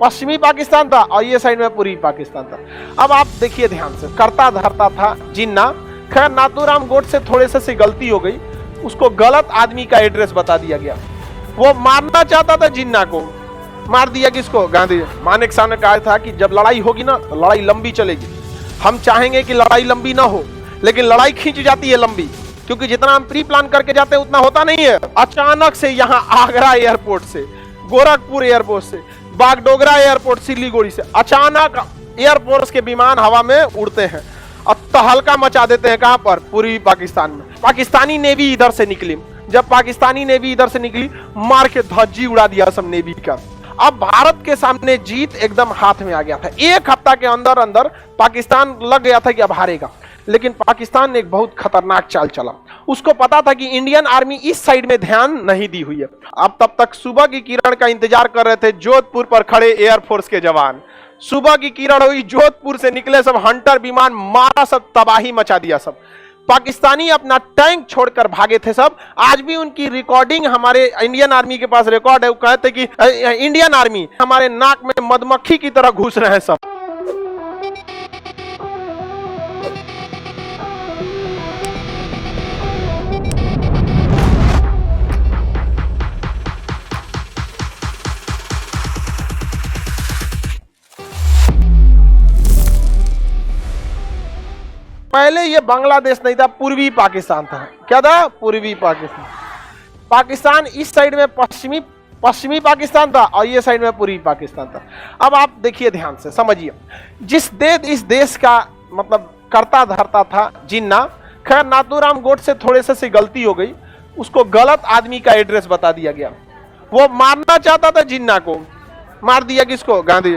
पश्चिमी पाकिस्तान था और ये साइड में पूर्वी पाकिस्तान था। अब आप देखिए ध्यान से, करता धरता था जिन्ना। खैर नाथूराम गोडसे थोड़े से गलती हो गई, उसको गलत आदमी का एड्रेस बता दिया गया। वो मारना चाहता था जिन्ना को, मार दिया किसको? गांधी। मानेक साहब ने कहा था कि जब लड़ाई होगी ना तो लड़ाई लंबी चलेगी। हम चाहेंगे कि लड़ाई लंबी ना हो, लेकिन लड़ाई खींच जाती है लंबी, क्योंकि जितना हम प्री प्लान करके जाते हैं उतना होता नहीं है। अचानक से यहाँ आगरा एयरपोर्ट से, गोरखपुर एयरपोर्ट से, बागडोगरा एयरपोर्ट सिलीगुड़ी से अचानक एयरफोर्स के विमान हवा में उड़ते हैं और तहलका मचा देते हैं। कहां पर? पूर्वी पाकिस्तान में। पाकिस्तानी नेवी इधर से निकली। जब पाकिस्तानी नेवी इधर से निकली, मार के धज्जी उड़ा दिया सब नेवी का। अब भारत के सामने जीत एकदम हाथ में आ गया था। एक हफ्ता के अंदर अंदर पाकिस्तान लग गया था कि अब हारेगा, लेकिन पाकिस्तान ने एक बहुत खतरनाक चाल चला। उसको पता था कि इंडियन आर्मी इस साइड में ध्यान नहीं दी हुई है। अब तब तक सुबह की किरण का इंतजार कर रहे थे जोधपुर पर खड़े एयरफोर्स के जवान। सुबह की किरण हुई, जोधपुर से निकले सब हंटर विमान, मारा, सब तबाही मचा दिया सब। पाकिस्तानी अपना टैंक छोड़कर भागे थे सब। आज भी उनकी रिकॉर्डिंग हमारे इंडियन आर्मी के पास रिकॉर्ड है। वो कहते कि इंडियन आर्मी हमारे नाक में मधुमक्खी की तरह घुस रहे हैं सब। पहले ये बांग्लादेश नहीं था, पूर्वी पाकिस्तान था। क्या था? पूर्वी पाकिस्तान। पाकिस्तान इस साइड में पश्चिमी पाकिस्तान था और ये साइड में पूर्वी पाकिस्तान था। अब आप देखिए ध्यान से, समझिए। इस देश का मतलब करता धरता था जिन्ना। खैर नाथूराम गोडसे थोड़े से गलती हो गई, उसको गलत आदमी का एड्रेस बता दिया गया। वो मारना चाहता था जिन्ना को, मार दिया किसको? गांधी।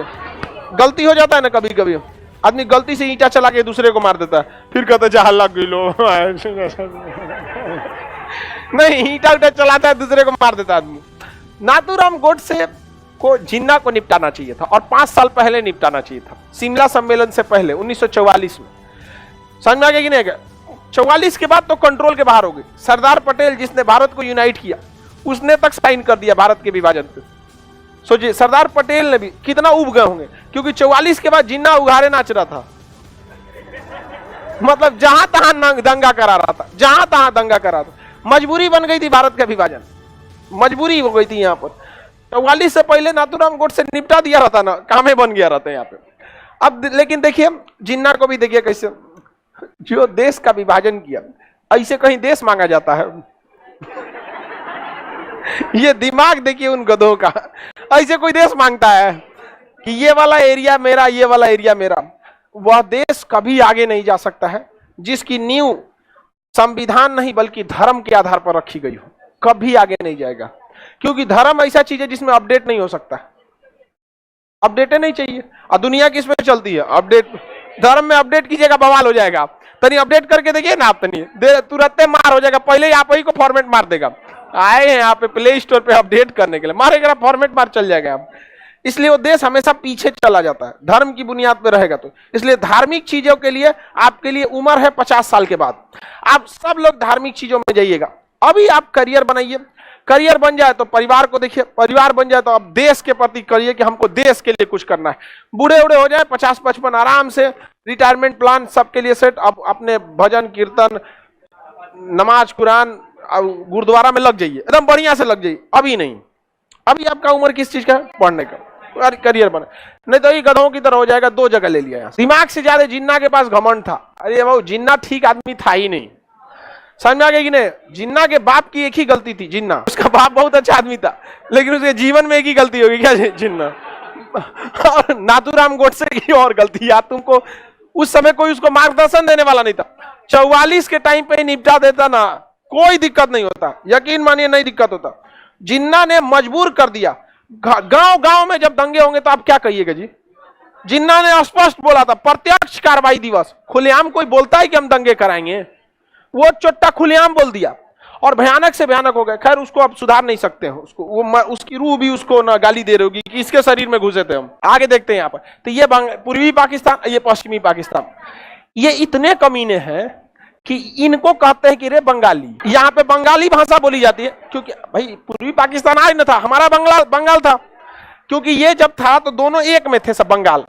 गलती हो जाता है ना कभी कभी, आदमी गलती से ईंटा चला के दूसरे को मार देता है, फिर कहता है जहां लग लो। नहीं, ईंटा उठा चलाता है दूसरे को मार देता आदमी। नाथूराम गोडसे को जिन्ना को निपटाना चाहिए था और 5 साल पहले निपटाना चाहिए था, शिमला सम्मेलन से पहले 1944 में। समझ में आ गया कि नहीं? 44 के बाद तो कंट्रोल के बाहर हो गई। सरदार पटेल जिसने भारत को यूनाइट किया, उसने तक साइन कर दिया भारत के विभाजन पे। सोचिए सरदार पटेल ने भी कितना उब गए होंगे, क्योंकि 44 के बाद जिन्ना उघारे नाच रहा था। मतलब जहां तहां दंगा करा रहा था, जहां तहां दंगा करा था। मजबूरी बन गई थी भारत का विभाजन, मजबूरी हो गई थी यहाँ पर। 44 से पहले नाथूराम गोडसे निपटा दिया रहता ना, कामे बन गया रहता यहाँ पे। अब लेकिन देखिए जिन्ना को भी देखिए कैसे, जो देश का विभाजन किया, ऐसे कहीं देश मांगा जाता है? ये दिमाग देखिए उन गधों का, ऐसे कोई देश मांगता है कि ये वाला एरिया मेरा, ये वाला एरिया मेरा? वह देश कभी आगे नहीं जा सकता है जिसकी नींव संविधान नहीं बल्कि धर्म के आधार पर रखी गई हो। कभी आगे नहीं जाएगा, क्योंकि धर्म ऐसा चीज है जिसमें अपडेट नहीं हो सकता। अपडेट नहीं चाहिए। और दुनिया किस पे चलती है? अपडेट। धर्म में अपडेट कीजिएगा बवाल हो जाएगा। तनी अपडेट करके देखिए ना आप, तनी तुरंत मार हो जाएगा। पहले ही आप ही को फॉर्मेट मार देगा। आए हैं यहाँ पे प्ले स्टोर पे अपडेट करने के लिए, मारेगा फॉर्मेट मार चल जाएगा आप। इसलिए वो देश हमेशा पीछे चला जाता है, धर्म की बुनियाद पे रहेगा तो। इसलिए धार्मिक चीजों के लिए आपके लिए उम्र है 50 साल के बाद। आप सब लोग धार्मिक चीजों में जाइएगा। अभी आप करियर बनाइए, करियर बन जाए तो परिवार को देखिए, परिवार बन जाए तो आप देश के प्रति करिए कि हमको देश के लिए कुछ करना है। बूढ़े उड़े हो जाए 50-55 आराम से, रिटायरमेंट प्लान सबके लिए सेट। अब अपने भजन कीर्तन, नमाज, कुरान, गुरुद्वारा में लग जाइए, एकदम बढ़िया से लग जाइए। अभी नहीं, अभी आपका उम्र किस चीज का है? पढ़ने का। करियर बने, नहीं तो ये गधों की तरह हो जाएगा। 2 जगह ले लिया यहाँ। दिमाग से ज्यादा जिन्ना के पास घमंड था। अरे वो जिन्ना ठीक आदमी था ही नहीं। समझ में आ गया कि नहीं? जिन्ना के बाप की एक ही गलती थी। जिन्ना, उसका बाप बहुत अच्छा आदमी था, लेकिन उसके जीवन में एक ही गलती होगी। क्या? जिन्ना। और नाथूराम गोडसे की और गलती याद तुमको, उस समय कोई उसको मार्गदर्शन देने वाला नहीं था। 44 के टाइम पे निपटा देता ना, कोई दिक्कत नहीं होता। यकीन मानिए नहीं दिक्कत होता। जिन्ना ने मजबूर कर दिया। गांव गांव में जब दंगे होंगे तो आप क्या कहिएगा जी? जिन्ना ने स्पष्ट बोला था, प्रत्यक्ष कार्रवाई दिवस। खुलेआम कोई बोलता है कि हम दंगे कराएंगे? वो चोट्टा खुलेआम बोल दिया और भयानक से भयानक हो गए। खैर उसको अब सुधार नहीं सकते हो, उसको वो उसकी रूह भी उसको ना गाली दे रही होगी कि इसके शरीर में घुसे थे हम। आगे देखते हैं यहाँ पर। तो ये पूर्वी पाकिस्तान, ये पश्चिमी पाकिस्तान, ये इतने कमीने हैं कि इनको कहते हैं कि रे बंगाली। यहाँ पे बंगाली भाषा बोली जाती है, क्योंकि भाई पूर्वी पाकिस्तान आज न था, हमारा बंगाल था। क्योंकि ये जब था तो दोनों एक में थे सब बंगाल।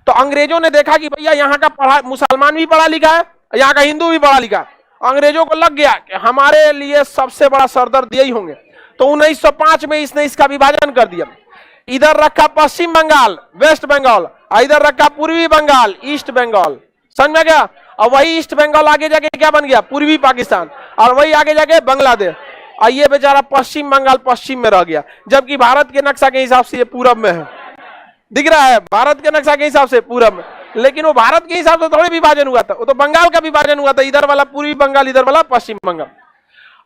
तो अंग्रेजों ने देखा कि भैया यहाँ का पढ़ा मुसलमान भी पढ़ा लिखा है, यहाँ का हिंदू भी पढ़ा लिखा है। अंग्रेजों को लग गया कि हमारे लिए सबसे बड़ा सरदर्द यही होंगे। तो 1905 में इसने इसका विभाजन कर दिया। इधर रखा पश्चिम बंगाल वेस्ट बंगाल, इधर रखा पूर्वी बंगाल ईस्ट बंगाल। समझ में गया? और वही ईस्ट बंगाल आगे जाके क्या बन गया? पूर्वी पाकिस्तान। और वही आगे जाके बांग्लादेश। और ये बेचारा पश्चिम बंगाल पश्चिम में रह गया, जबकि भारत के नक्शा के हिसाब से ये पूरब में है। दिख रहा है? भारत के नक्शा के हिसाब से पूरब में, लेकिन वो भारत के हिसाब से थोड़े विभाजन हुआ था, वो तो बंगाल का विभाजन हुआ था। इधर वाला पूर्वी बंगाल, इधर वाला पश्चिम बंगाल।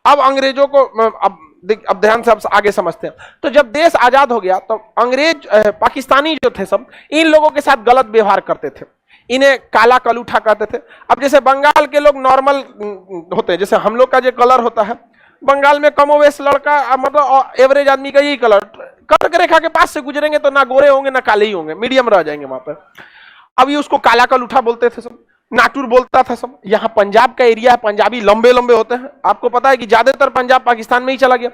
अब अंग्रेजों को अब ध्यान से आगे समझते हैं। तो जब देश आजाद हो गया तो अंग्रेज पाकिस्तानी जो थे सब इन लोगों के साथ गलत व्यवहार करते थे, इन्हें काला कलूठा कहते थे। अब जैसे बंगाल के लोग नॉर्मल होते हैं, जैसे हम लोग का जो कलर होता है, बंगाल में कमोवेश लड़का मतलब एवरेज आदमी का यही कलर, कर्क रेखा के पास से गुजरेंगे तो ना गोरे होंगे ना काले ही होंगे, मीडियम रह जाएंगे वहां पर। अब ये उसको काला कलूठा बोलते थे सब, नाटुर बोलता था सब। यहाँ पंजाब का एरिया है, पंजाबी लंबे लंबे होते हैं। आपको पता है कि ज्यादातर पंजाब पाकिस्तान में ही चला गया।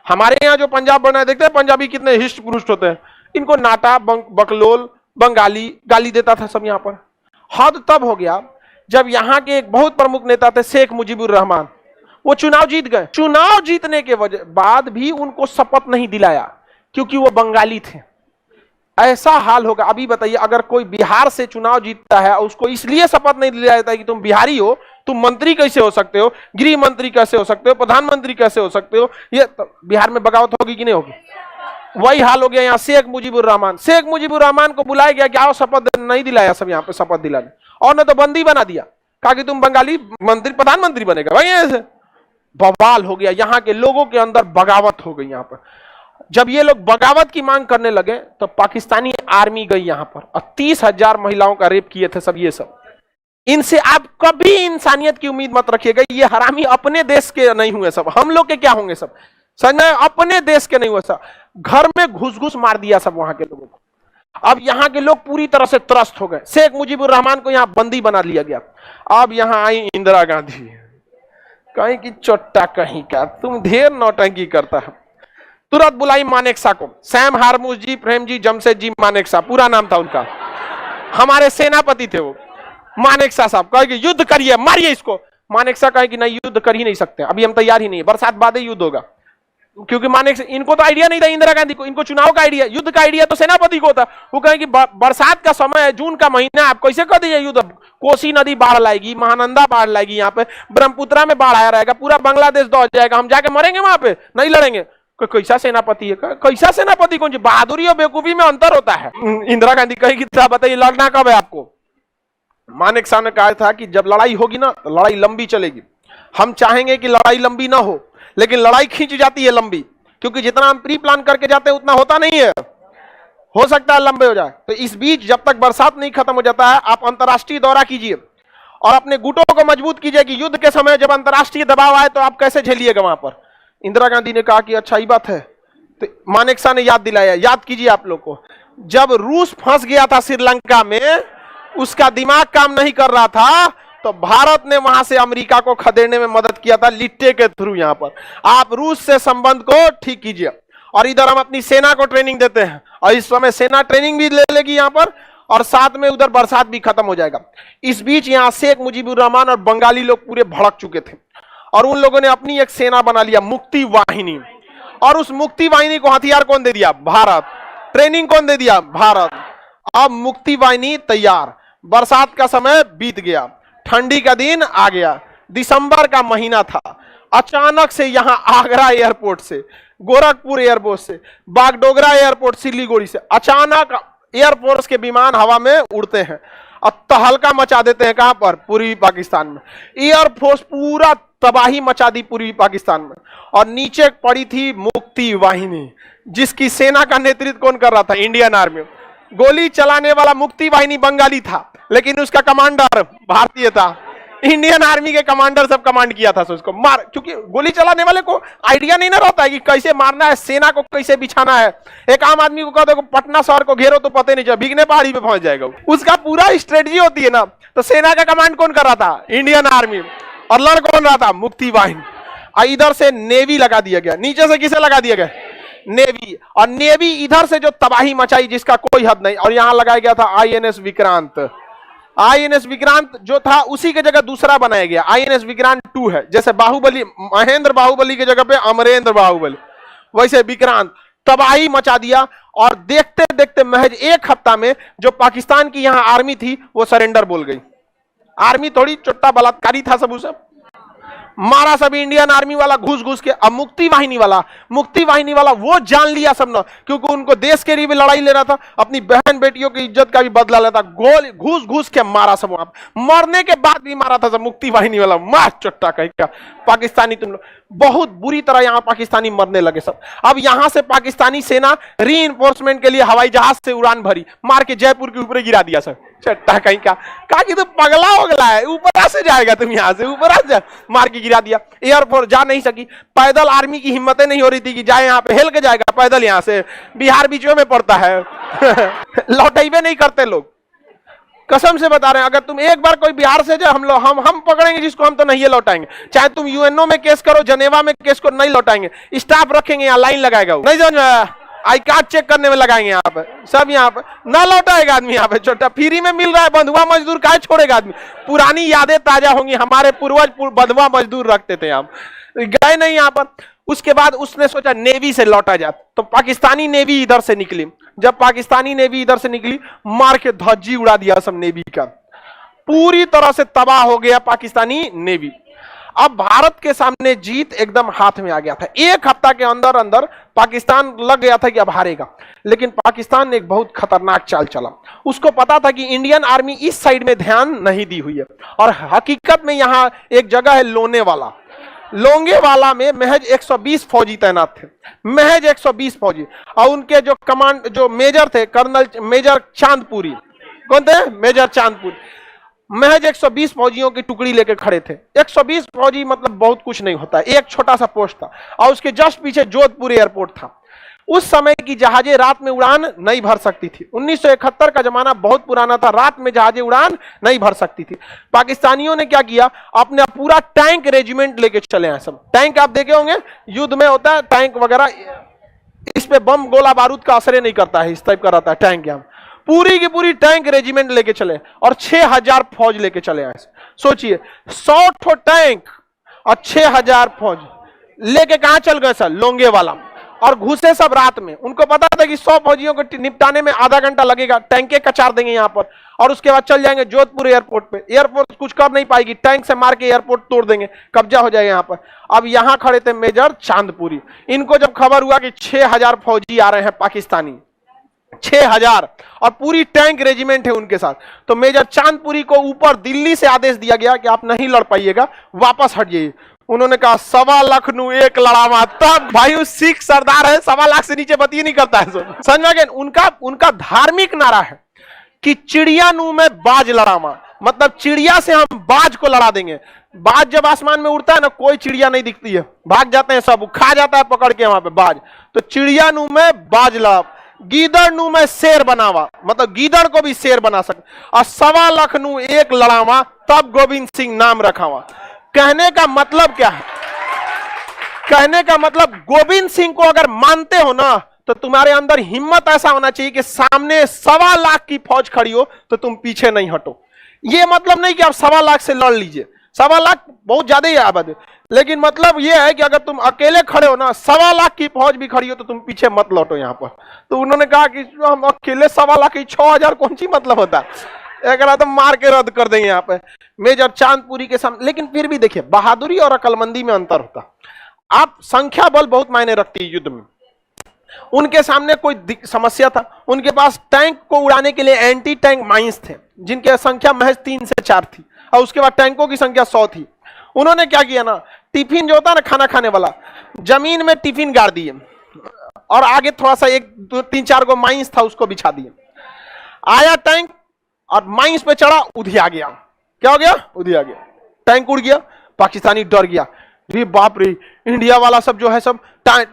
हमारे यहाँ जो पंजाब बना है, देखते हैं पंजाबी कितने हिष्ट पुरुष होते हैं। इनको नाटा बकलोल बंगाली गाली देता था सब यहाँ पर। हद तब हो गया जब यहाँ के एक बहुत प्रमुख नेता थे शेख मुजीबुर रहमान, वो चुनाव जीत गए। चुनाव जीतने के बाद भी उनको शपथ नहीं दिलाया क्योंकि वो बंगाली थे। ऐसा हाल होगा। अभी बताइए, अगर कोई बिहार से चुनाव जीतता है उसको इसलिए शपथ नहीं दिलाया जाता है कि तुम बिहारी हो, तुम मंत्री कैसे हो सकते हो, गृह मंत्री कैसे हो सकते हो, प्रधानमंत्री कैसे हो सकते हो। ये तो बिहार में बगावत होगी कि नहीं होगी? वही हाल हो गया यहाँ शेख मुजीबुर रहमान। शेख मुजीबुर रहमान को बुलाया गया कि आओ शपथ, नहीं दिलाया सब यहाँ पे शपथ दिलाने, और न तो बंदी बना दिया, कहा कि तुम बंगाली मंत्री प्रधानमंत्री बनेगा। भाई ऐसे बवाल हो गया, यहाँ के लोगों के अंदर बगावत हो गई यहाँ पर। जब ये लोग बगावत की मांग करने लगे तो पाकिस्तानी आर्मी गई यहाँ पर और 30,000 महिलाओं का रेप किए थे सब। ये सब इनसे आप कभी इंसानियत की उम्मीद मत रखिएगा। ये हरामी अपने देश के नहीं हुए सब, हम लोग के क्या होंगे सब? समझ में? अपने देश के नहीं हुए सब। घर में घुस घुस मार दिया सब वहां के लोगों को। अब यहाँ के लोग पूरी तरह से त्रस्त हो गए। शेख मुजीबुर रहमान को यहाँ बंदी बना लिया गया। अब यहाँ आई इंदिरा गांधी, कहीं की चोट्टा कहीं का, तुम ढेर नौटंकी करता है। तुरंत बुलाई मानेकशॉ को, सैम हारमूज जी प्रेम जी जमशेद जी मानेकशॉ पूरा नाम था उनका, हमारे सेनापति थे वो मानेकशॉ साहब। कहे कि युद्ध करिए, मारिए इसको। मानेकशॉ कहे कि नहीं, युद्ध कर ही नहीं सकते, अभी हम तैयार ही नहीं है, बरसात बाद ही युद्ध होगा। क्योंकि मानेकशॉ, इनको तो आइडिया नहीं था इंदिरा गांधी को, इनको चुनाव का आइडिया, युद्ध का आइडिया तो सेनापति को था। वो कहे कि बरसात का समय है, जून का महीना, आप कैसे कर दीजिए युद्ध? कोसी नदी बाढ़ लाएगी, महानंदा बाढ़ लाएगी, यहाँ पे ब्रह्मपुत्रा में बाढ़ आया रहेगा, पूरा बांग्लादेश दौड़ जाएगा, हम जाके मरेंगे वहां पे, नहीं लड़ेंगे। कैसा सेनापति है? कैसा सेनापति? कौन सी बहादुरी और बेवकूफी में अंतर होता है। इंदिरा गांधी कहेगी बताइए लड़ना कब है आपको? मानेकशॉ ने कहा था कि जब लड़ाई होगी ना तो लड़ाई लंबी चलेगी। हम चाहेंगे कि लड़ाई लंबी ना हो, लेकिन लड़ाई खींच जाती है लंबी, क्योंकि जितना हम प्री प्लान करके जाते हैं उतना होता नहीं है, हो सकता है लंबे हो जाए। तो इस बीच जब तक बरसात नहीं खत्म हो जाता है, आप अंतर्राष्ट्रीय दौरा कीजिए और अपने गुटों को मजबूत कीजिए कि युद्ध के समय जब अंतर्राष्ट्रीय दबाव आए तो आप कैसे झेलिएगा वहां पर। इंदिरा गांधी ने कहा कि अच्छा ही बात है। तो मानेकशॉ ने याद दिलाया, याद कीजिए आप लोग को, जब रूस फंस गया था श्रीलंका में, उसका दिमाग काम नहीं कर रहा था, तो भारत ने वहां से अमेरिका को खदेड़ने में मदद किया था लिट्टे के थ्रू। यहां पर आप रूस से संबंध को ठीक कीजिए, और इधर हम अपनी सेना को ट्रेनिंग देते हैं, और इस समय सेना ट्रेनिंग भी ले लेगी यहां पर, और साथ में उधर बरसात भी खत्म हो जाएगा। इस बीच यहां शेख मुजीबुर रहमान और बंगाली लोग पूरे भड़क चुके थे, और उन लोगों ने अपनी एक सेना बना लिया, मुक्ति वाहिनी। और उस मुक्ति वाहिनी को हथियार कौन दे दिया? भारत। ट्रेनिंग कौन दे दिया? भारत। अब मुक्ति वाहिनी तैयार। बरसात का समय बीत गया, ठंडी का दिन आ गया, दिसंबर का महीना था। अचानक से यहां आगरा एयरपोर्ट से, गोरखपुर एयरपोर्ट से, बागडोगरा एयरपोर्ट सिलीगुड़ी से अचानक एयरफोर्स के विमान हवा में उड़ते हैं और तहलका मचा देते हैं। कहां पर? पूर्वी पाकिस्तान में। एयरफोर्स पूरा तबाही मचा दी पूर्वी पाकिस्तान में, और नीचे पड़ी थी मुक्ति वाहिनी, जिसकी सेना का नेतृत्व कौन कर रहा था? Indian army. गोली चलाने वाला मुक्ति वाहिनी बंगाली था, लेकिन उसका कमांडर भारतीय था। इंडियन आर्मी के कमांडर सब कमांड किया था उसको मार, क्योंकि गोली चलाने वाले को आइडिया नहीं ना रहता है कि कैसे मारना है, सेना को कैसे बिछाना है। एक आम आदमी को कहते पटना शहर को घेरो तो पता नहीं चला, भीगने पहाड़ी पे पहुंच जाएगा। उसका पूरा स्ट्रेटजी होती है ना। तो सेना का कमांड कौन कर रहा था? Indian army. और लड़ कौन रहा था? मुक्ति वाहिनी। इधर से नेवी लगा दिया गया, नीचे से किसे लगा दिया गया? नेवी, और नेवी इधर से जो तबाही मचाई जिसका कोई हद नहीं, और यहां लगाया गया था आईएनएस विक्रांत। आईएनएस विक्रांत जो था उसी की जगह दूसरा बनाया गया, आईएनएस विक्रांत 2 है। जैसे बाहुबली, महेंद्र बाहुबली की जगह पे अमरेंद्र बाहुबली, वैसे विक्रांत तबाही मचा दिया। और देखते देखते महज एक हफ्ता में जो पाकिस्तान की यहां आर्मी थी वो सरेंडर बोल गई। आर्मी थोड़ी चुट्टा बलात्कारी था, सब उसे मारा सब इंडियन आर्मी वाला घुस घुस के। अब मुक्ति वाहिनी वाला वो जान लिया सब ना, क्योंकि उनको देश के लिए भी लड़ाई लेना था, अपनी बहन बेटियों की इज्जत का भी बदला लेता। गोल घुस घुस के मारा सब, वहां मरने के बाद भी मारा था सब मुक्ति वाहिनी वाला। मार चुट्टा कहीं का पाकिस्तानी, तुम लोग बहुत बुरी तरह यहां पाकिस्तानी मरने लगे सब। अब यहां से पाकिस्तानी सेना रीइंफोर्समेंट के लिए हवाई जहाज से उड़ान भरी, मार के जयपुर के ऊपर गिरा दिया सब। चट्टा कहीं का कि तो पगला होगला है, ऊपर से जाएगा तुम, यहां से ऊपर जा, मार के गिरा दिया। एयरफोर्स जा नहीं सकी, पैदल आर्मी की हिम्मतें नहीं हो रही थी कि जाए यहां पे, हेल के जाएगा पैदल, यहां से बिहार बीचों में पड़ता है। लौटेबे नहीं करते लोग, कसम से बता रहे हैं। अगर तुम एक बार कोई बिहार से जाए, हम पकड़ेंगे जिसको, हम तो नहीं लौटाएंगे। चाहे तुम यूएनओ में केस करो, जनेवा में केस करो, नहीं लौटाएंगे। स्टाफ रखेंगे यहाँ, लाइन लगाएगा, नहीं समझ में, आई कार्ड चेक करने में लगाएंगे यहाँ पे सब, यहाँ पे ना लौटाएगा आदमी। यहाँ पे छोटा फ्री में मिल रहा है, बंधुआ मजदूर काहे छोड़ेगा आदमी। पुरानी यादें ताजा होंगी, हमारे पूर्वज बंधुआ मजदूर रखते थे, हम गए नहीं यहाँ पर। उसके बाद उसने सोचा नेवी से लौटा जाए, तो पाकिस्तानी नेवी इधर से निकली। जब पाकिस्तानी नेवी इधर से निकली, मार के धज्जी उड़ा दिया सब नेवी का, पूरी तरह से तबाह हो गया पाकिस्तानी नेवी। अब भारत के सामने जीत एकदम हाथ में आ गया था। एक हफ्ता के अंदर अंदर पाकिस्तान लग गया था कि अब हारेगा, लेकिन पाकिस्तान ने एक बहुत खतरनाक चाल चला। उसको पता था कि इंडियन आर्मी इस साइड में ध्यान नहीं दी हुई है, और हकीकत में यहां एक जगह है लोनेवाला। लोंगेवाला में महज 120 फौजी तैनात थे, महज 120 फौजी। और उनके जो कमांड, जो मेजर थे, कर्नल मेजर चांदपुरी, कौन थे? मेजर चांदपुरी, महज 120 फौजियों की टुकड़ी लेकर खड़े थे। 120 फौजी मतलब बहुत कुछ नहीं होता, एक छोटा सा पोस्ट था। और उसके जस्ट पीछे जोधपुर एयरपोर्ट था। उस समय की जहाजें रात में उड़ान नहीं भर सकती थी। 1971 का जमाना बहुत पुराना था, रात में जहाजें उड़ान नहीं भर सकती थी। पाकिस्तानियों ने क्या किया, अपना पूरा टैंक रेजिमेंट लेके चले हैं सब। टैंक आप देखे होंगे, युद्ध में होता है टैंक वगैरह, इस पे बम गोला बारूद का असर नहीं करता है, इस टाइप का रहता है टैंक। यहाँ पूरी की पूरी टैंक रेजिमेंट लेके चले, और 6000 फौज लेके चले आए। सोचिए 100 ठो टैंक और 6000 फौज लेके कहां चल गए सर? लोंगेवाला। और घुसे सब रात में। उनको पता था कि 100 फौजियों को निपटाने में आधा घंटा लगेगा, टैंके कचार देंगे यहां पर, और उसके बाद चल जाएंगे जोधपुर एयरपोर्ट पे। एयरपोर्ट कुछ कर नहीं पाएगी, टैंक से मार के एयरपोर्ट तोड़ देंगे, कब्जा हो जाएगा यहां पर। अब यहां खड़े थे मेजर चांदपुरी। इनको जब खबर हुआ कि 6000 फौजी आ रहे हैं पाकिस्तानी, 6000, और पूरी टैंक रेजिमेंट है उनके साथ, तो मेजर चांदपुरी को ऊपर दिल्ली से आदेश दिया गया कि आप नहीं लड़ पाइएगा, वापस हट जाइए। उन्होंने कहा 1.25 लाख नु एक लड़ावा। तब भाई सिख सरदार है, 1.25 लाख से नीचे बती नहीं करता है। समझ गए? उनका धार्मिक नारा है कि चिड़िया नु में बाज लड़ावा, मतलब चिड़िया से हम बाज को लड़ा देंगे। बाज जब आसमान में उड़ता है ना, कोई चिड़िया नहीं दिखती है, भाग जाते हैं सब, खा जाता है पकड़ के वहां पे बाज। तो चिड़िया नु में बाज लड़ा, गीदड़ नु में शेर बनावा, मतलब गीदड़ को भी शेर बना सकते, और 1.25 लाख नु एक लड़ावा, तब गोविंद सिंह नाम रखावा। कहने का मतलब क्या है? कहने का मतलब गोविंद सिंह को अगर मानते हो ना, तो तुम्हारे अंदर हिम्मत ऐसा होना चाहिए कि सामने 1.25 लाख की फौज खड़ी हो तो तुम पीछे नहीं हटो। ये मतलब नहीं कि आप 1.25 लाख से लड़ लीजिए, 1.25 लाख बहुत ज्यादा ही आबाद है, लेकिन मतलब यह है कि अगर तुम अकेले खड़े हो ना, 1.25 लाख की फौज भी खड़ी हो, तो तुम पीछे मत लौटो यहां पर। तो उन्होंने कहा कि हम अकेले 1.25 लाख की 6000 कौन सी मतलब होता है, एक तो मार के रद्द कर देंगे यहाँ पे मेजर चांदपुरी के सामने। लेकिन फिर भी देखिए, बहादुरी और अकलमंदी में अंतर होता। आप संख्या बल बहुत मायने रखती है युद्ध में। उनके सामने कोई समस्या था, उनके पास टैंक को उड़ाने के लिए एंटी टैंक माइंस थे, जिनकी संख्या महज 3 से 4 थी, और उसके बाद टैंकों की संख्या 100 थी। उन्होंने क्या किया ना, टिफिन जो होता है ना खाना खाने वाला, जमीन में टिफिन गाड़ दिए, और आगे थोड़ा सा 3-4 को माइंस था, उसको बिछा दिए। आया टैंक और माइंस पे चढ़ा, उधिया गया। क्या हो गया? उधिया गया, टैंक उड़ गया। पाकिस्तानी डर गया, रे बाप रे, इंडिया वाला सब जो है सब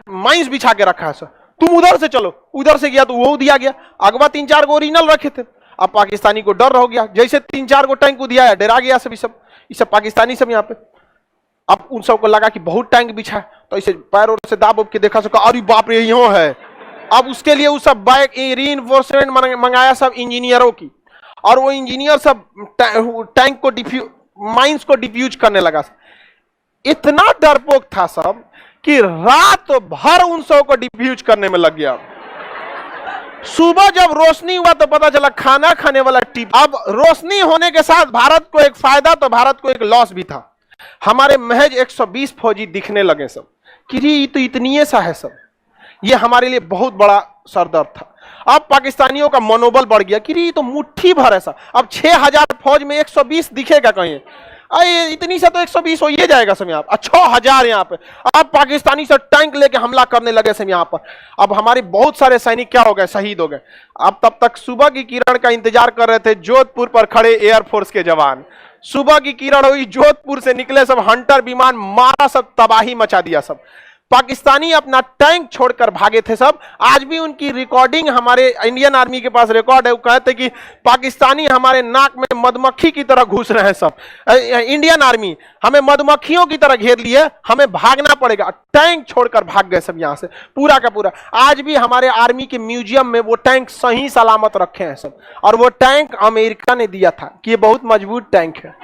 माइंस बिछा के रखा है सर, तुम उधर से चलो। उधर से गया तो वो उधिया गया। अगवा 3-4 को ओरिजिनल रखे थे। अब पाकिस्तानी को डर हो गया, जैसे 3-4 को टैंक उधिया, डरा गया सब। ये सब पाकिस्तानी सब यहाँ पे अब उन सबको लगा कि बहुत टैंक बिछा है, तो ऐसे पैर और से दाब के देखा, सका अरे बाप रे यहाँ है। अब उसके लिए वो सब बैग रीइंफोर्समेंट मंगाया सब इंजीनियरों की, और वो इंजीनियर सब टैंक को माइंस को डिफ्यूज करने लगा। इतना डरपोक था सब कि रात भर उन सब को डिफ्यूज करने में लग गया। सुबह जब रोशनी हुआ तो पता चला खाना खाने वाला टिप। अब रोशनी होने के साथ भारत को एक फायदा तो भारत को एक लॉस भी था। हमारे महज 120 फौजी दिखने लगे सब कि ये तो इतनी सा है सब, ये हमारे लिए बहुत बड़ा सरदर्द था। अब पाकिस्तानियों का मनोबल बढ़ गया कि ये तो मुट्ठी भर ऐसा, अब 6000 फौज में 120 दिखेगा कहीं, अरे इतनी सा तो 120 हो ही जाएगा सब यहाँ पर, 6000 यहाँ पे। अब पाकिस्तानी से टैंक लेके हमला करने लगे सब यहाँ पर। अब हमारे बहुत सारे सैनिक क्या हो गए, शहीद हो गए। अब तब तक सुबह की किरण का इंतजार कर रहे थे जोधपुर पर खड़े एयरफोर्स के जवान। सुबह की किरण हुई, जोधपुर से निकले सब हंटर विमान, मारा सब, तबाही मचा दिया सब। पाकिस्तानी अपना टैंक छोड़कर भागे थे सब। आज भी उनकी रिकॉर्डिंग हमारे इंडियन आर्मी के पास रिकॉर्ड है। वो कहते कि पाकिस्तानी हमारे नाक में मधुमक्खी की तरह घुस रहे हैं सब, इंडियन आर्मी हमें मधुमक्खियों की तरह घेर लिए, हमें भागना पड़ेगा। टैंक छोड़कर भाग गए सब यहाँ से पूरा का पूरा। आज भी हमारे आर्मी के म्यूजियम में वो टैंक सही सलामत रखे हैं सब, और वो टैंक अमेरिका ने दिया था कि ये बहुत मजबूत टैंक है।